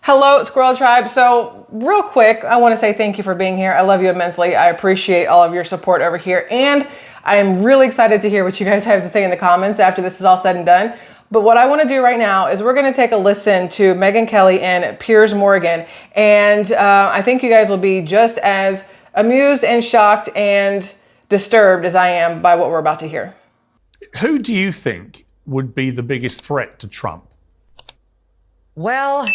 Hello, Squirrel Tribe. So real quick, I want to say thank you for being here. I love you immensely. I appreciate all of your support over here. And I am really excited to hear what you guys have to say in the comments after this is all said and done. But what I want to do right now is we're going to take a listen to Megyn Kelly and Piers Morgan. And I think you guys will be just as amused and shocked and disturbed as I am by what we're about to hear. Who do you think would be the biggest threat to Trump? Well,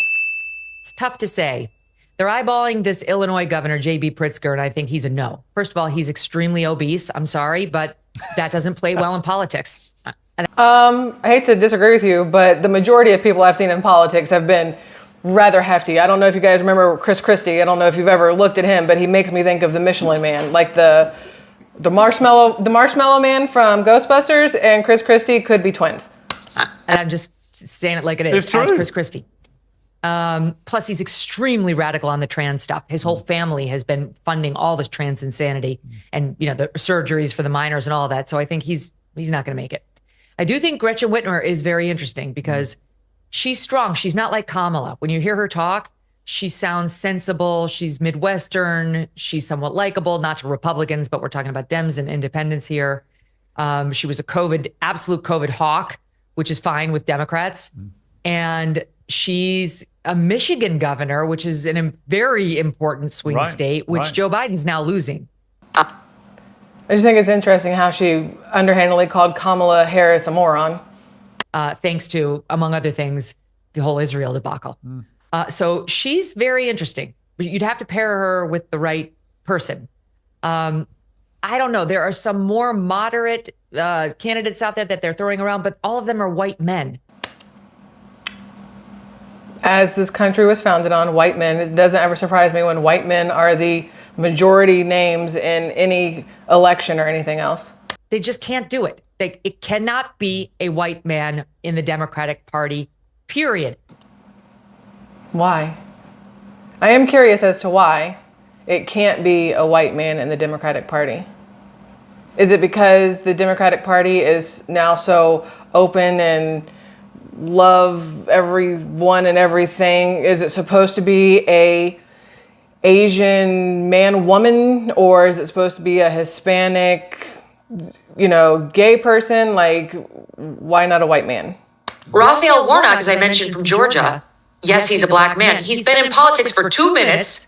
it's tough to say. They're eyeballing this Illinois governor, J.B. Pritzker, and I think he's a no. First of all, he's extremely obese. I'm sorry, but that doesn't play well in politics. I hate to disagree with you, but the majority of people I've seen in politics have been rather hefty. I don't know if you guys remember Chris Christie. I don't know if you've ever looked at him, but he makes me think of the Michelin Man, like the marshmallow man from Ghostbusters and Chris Christie could be twins. And I'm just saying it like it is. It's true. As Chris Christie. Plus, he's extremely radical on the trans stuff. His whole family has been funding all this trans insanity and, you know, the surgeries for the minors and all that. So I think he's not going to make it. I do think Gretchen Whitmer is very interesting because she's strong. She's not like Kamala. When you hear her talk, she sounds sensible. She's Midwestern. She's somewhat likable, not to Republicans, but we're talking about Dems and independents here. She was absolute COVID hawk, which is fine with Democrats. And she's a Michigan governor, which is a very important swing state, which Joe Biden's now losing. I just think it's interesting how she underhandedly called Kamala Harris a moron. Thanks to, among other things, the whole Israel debacle. So she's very interesting. But you'd have to pair her with the right person. I don't know. There are some more moderate candidates out there that they're throwing around, but all of them are white men. As this country was founded on white men, it doesn't ever surprise me when white men are the majority names in any election or anything else. They just can't do it. It cannot be a white man in the Democratic Party, period. Why? I am curious as to why it can't be a white man in the Democratic Party. Is it because the Democratic Party is now so open and love everyone and everything? Is it supposed to be a Asian man woman, or is it supposed to be a Hispanic, gay person? Like, why not a white man? Raphael Warnock, as I mentioned, from Georgia. Yes, he's a black man. He's been in politics for 2 minutes,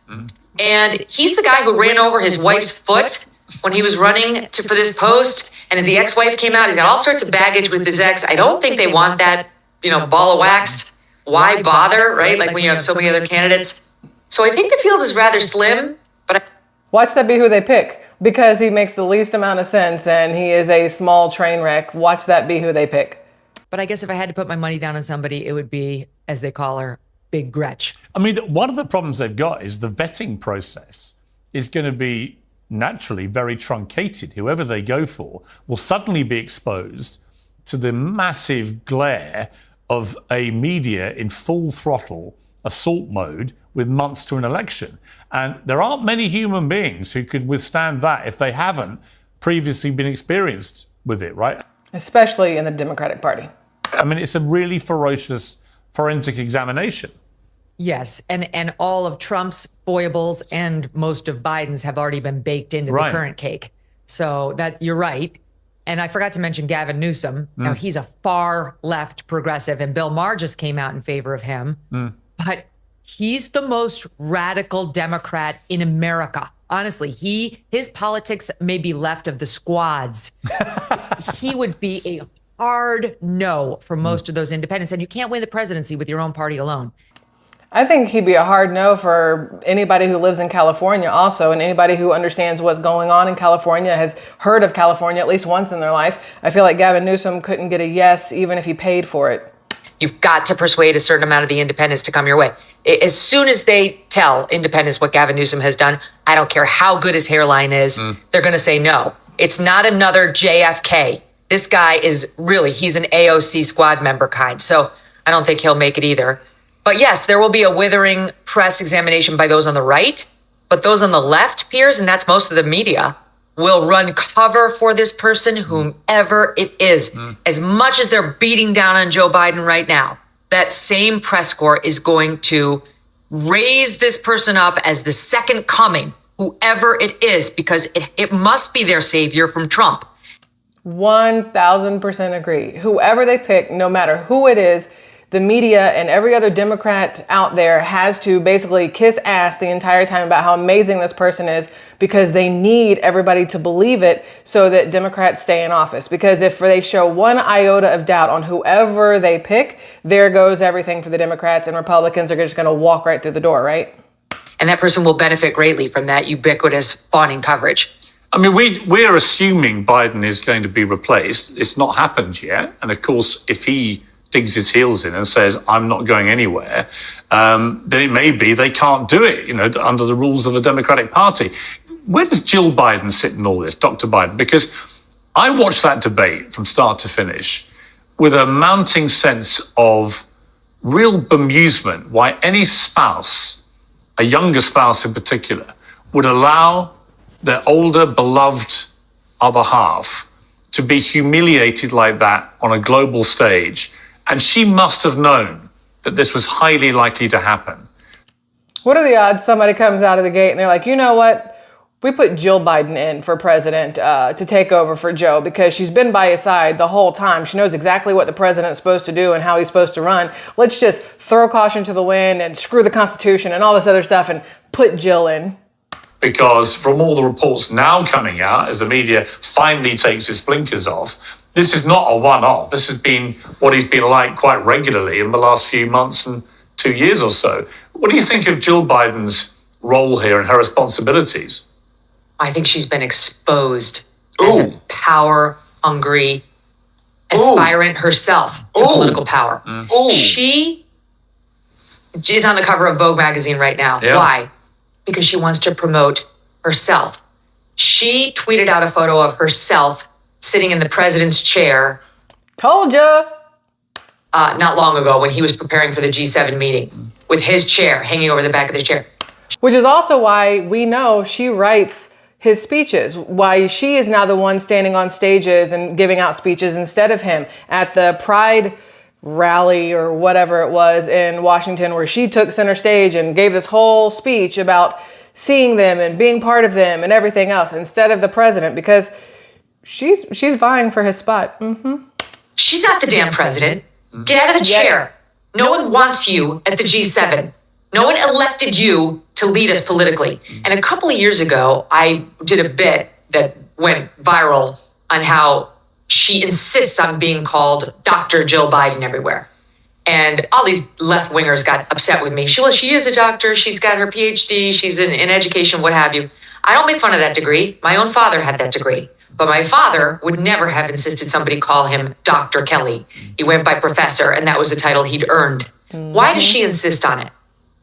and he's the guy who ran over his wife's foot when he was running for this post, and the ex-wife came out. He's got all sorts of baggage with his ex. I don't think they want that, ball of wax. Why bother, right? Like when you have so many other candidates. So I think the field is rather slim, but Watch that be who they pick, because he makes the least amount of sense and he is a small train wreck. Watch that be who they pick. But I guess if I had to put my money down on somebody, it would be, as they call her, Big Gretch. I mean, one of the problems they've got is the vetting process is going to be naturally very truncated. Whoever they go for will suddenly be exposed to the massive glare of a media in full throttle assault mode with months to an election. And there aren't many human beings who could withstand that if they haven't previously been experienced with it, right? Especially in the Democratic Party. I mean, it's a really ferocious forensic examination. Yes, and all of Trump's foibles and most of Biden's have already been baked into the current cake. So that you're right. And I forgot to mention Gavin Newsom. Now, he's a far left progressive, and Bill Maher just came out in favor of him. But he's the most radical Democrat in America. Honestly, his politics may be left of the squads. He would be a hard no for most of those independents. And you can't win the presidency with your own party alone. I think he'd be a hard no for anybody who lives in California also, and anybody who understands what's going on in California, has heard of California at least once in their life. I feel like Gavin Newsom couldn't get a yes even if he paid for it. you've got to persuade a certain amount of the independents to come your way. As soon as they tell independents what Gavin Newsom has done, I don't care how good his hairline is, they're going to say no. It's not another JFK. This guy is really, he's an AOC squad member kind. So I don't think he'll make it either. But yes, there will be a withering press examination by those on the right, but those on the left, Piers, and that's most of the media, will run cover for this person, whomever it is. As much as they're beating down on Joe Biden right now, that same press corps is going to raise this person up as the second coming, whoever it is, because it must be their savior from Trump. 1000% agree. Whoever they pick, no matter who it is, the media and every other Democrat out there has to basically kiss ass the entire time about how amazing this person is, because they need everybody to believe it so that Democrats stay in office. Because if they show one iota of doubt on whoever they pick, there goes everything for the Democrats, and Republicans are just going to walk right through the door, right? And that person will benefit greatly from that ubiquitous fawning coverage. I mean, we're assuming Biden is going to be replaced. It's not happened yet. And of course, if he digs his heels in and says, I'm not going anywhere, then it may be they can't do it, under the rules of the Democratic Party. Where does Jill Biden sit in all this, Dr. Biden? Because I watched that debate from start to finish with a mounting sense of real bemusement why any spouse, a younger spouse in particular, would allow their older, beloved other half to be humiliated like that on a global stage. And she must have known that this was highly likely to happen. What are the odds somebody comes out of the gate and they're like, you know what? We put Jill Biden in for president to take over for Joe because she's been by his side the whole time. She knows exactly what the president's supposed to do and how he's supposed to run. Let's just throw caution to the wind and screw the Constitution and all this other stuff and put Jill in. Because from all the reports now coming out, as the media finally takes its blinkers off, this is not a one-off. This has been what he's been like quite regularly in the last few months and 2 years or so. What do you think of Jill Biden's role here and her responsibilities? I think she's been exposed as a power-hungry aspirant herself to political power. She's on the cover of Vogue magazine right now. Yeah. Why? Because she wants to promote herself. She tweeted out a photo of herself sitting in the president's chair. Told ya. Not long ago when he was preparing for the G7 meeting with his chair hanging over the back of the chair. Which is also why we know she writes his speeches, why she is now the one standing on stages and giving out speeches instead of him at the Pride rally or whatever it was in Washington, where she took center stage and gave this whole speech about seeing them and being part of them and everything else instead of the president, because she's vying for his spot. She's not the damn president. Get out of the chair. No one wants you at the G7. No one elected you to lead us politically. And a couple of years ago, I did a bit that went viral on how she insists on being called Dr. Jill Biden everywhere. And all these left-wingers got upset with me. She is a doctor. She's got her PhD. She's in education, what have you. I don't make fun of that degree. My own father had that degree. But my father would never have insisted somebody call him Dr. Kelly. He went by professor, and that was a title he'd earned. Why does she insist on it?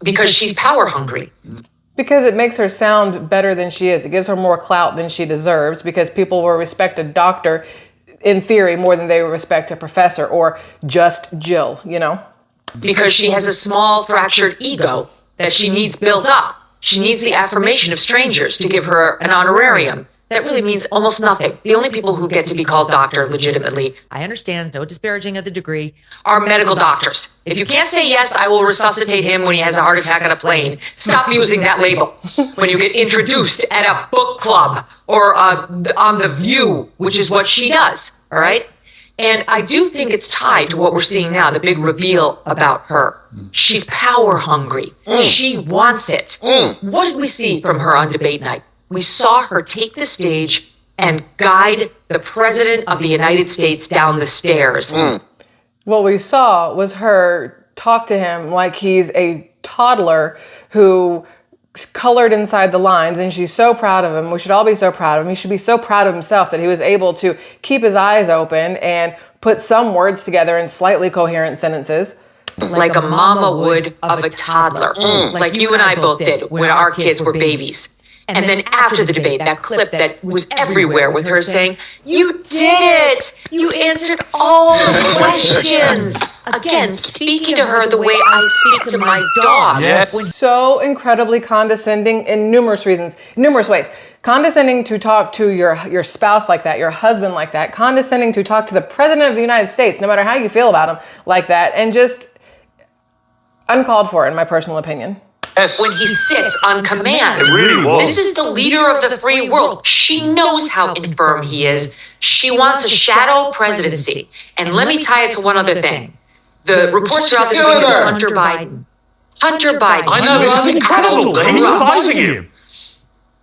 Because she's power hungry. Because it makes her sound better than she is. It gives her more clout than she deserves, because people will respect a doctor in theory more than they respect a professor or just Jill, Because she has a small fractured ego that she needs built up. She needs the affirmation of strangers to give her an honorarium. That really means almost nothing. The only people who get to be called doctor legitimately, I understand, no disparaging of the degree, are medical doctors. If you can't say yes, I will resuscitate him when he has a heart attack on a plane. Stop using that label when you get introduced at a book club or on The View, which is what she does, all right? And I do think it's tied to what we're seeing now, the big reveal about her. She's power hungry. She wants it. What did we see from her on debate night? We saw her take the stage and guide the president of the United States down the stairs. What we saw was her talk to him like he's a toddler who colored inside the lines, and she's so proud of him. We should all be so proud of him. He should be so proud of himself that he was able to keep his eyes open and put some words together in slightly coherent sentences. Like a mama would of a toddler. Like you and I both did when our kids were babies. And then after the debate, that clip that was everywhere with her saying, "You did it! You answered all the questions!" Again, speaking to her the way I speak to my dog. Yes. So incredibly condescending in numerous ways. Condescending to talk to your spouse like that, your husband like that. Condescending to talk to the president of the United States, no matter how you feel about him, like that. And just uncalled for, in my personal opinion. Yes. when he sits on command. It really was. This is the leader of the free world. She knows how infirm he is. She wants a shadow presidency. And let me tie it to one other thing. The reports throughout this week of Hunter Biden. Hunter Biden. I know, this is incredible that he's advising him.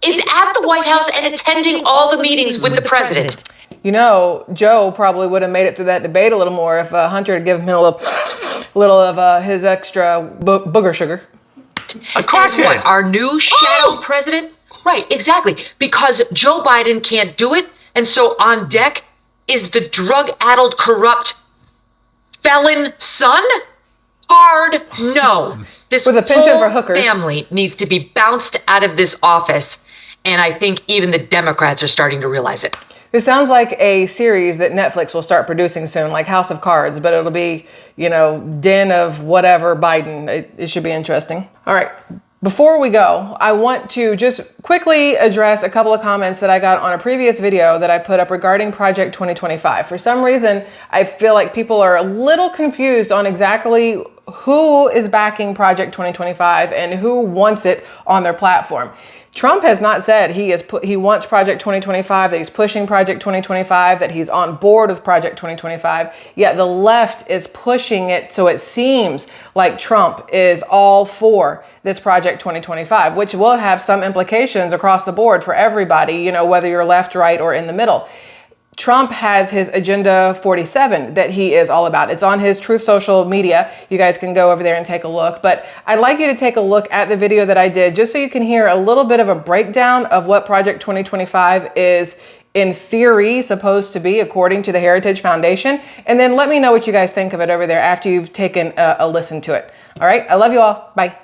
Is at the White House and attending all the meetings with the president. You know, Joe probably would have made it through that debate a little more if Hunter had given him a little of his extra booger sugar. As what, our new shadow president? Right, exactly. Because Joe Biden can't do it, and so on deck is the drug-addled, corrupt felon son? Hard no. This With a penchant whole for hookers. family needs to be bounced out of this office, and I think even the Democrats are starting to realize it. This sounds like a series that Netflix will start producing soon, like House of Cards, but it'll be, Den of whatever Biden. It should be interesting. All right. Before we go, I want to just quickly address a couple of comments that I got on a previous video that I put up regarding Project 2025. For some reason, I feel like people are a little confused on exactly who is backing Project 2025 and who wants it on their platform. Trump has not said he wants Project 2025, that he's pushing Project 2025, that he's on board with Project 2025, yet the left is pushing it, so it seems like Trump is all for this Project 2025, which will have some implications across the board for everybody, whether you're left, right, or in the middle. Trump has his Agenda 47 that he is all about. It's on his Truth Social media. You guys can go over there and take a look. But I'd like you to take a look at the video that I did just so you can hear a little bit of a breakdown of what Project 2025 is in theory supposed to be according to the Heritage Foundation. And then let me know what you guys think of it over there after you've taken a listen to it. All right. I love you all. Bye.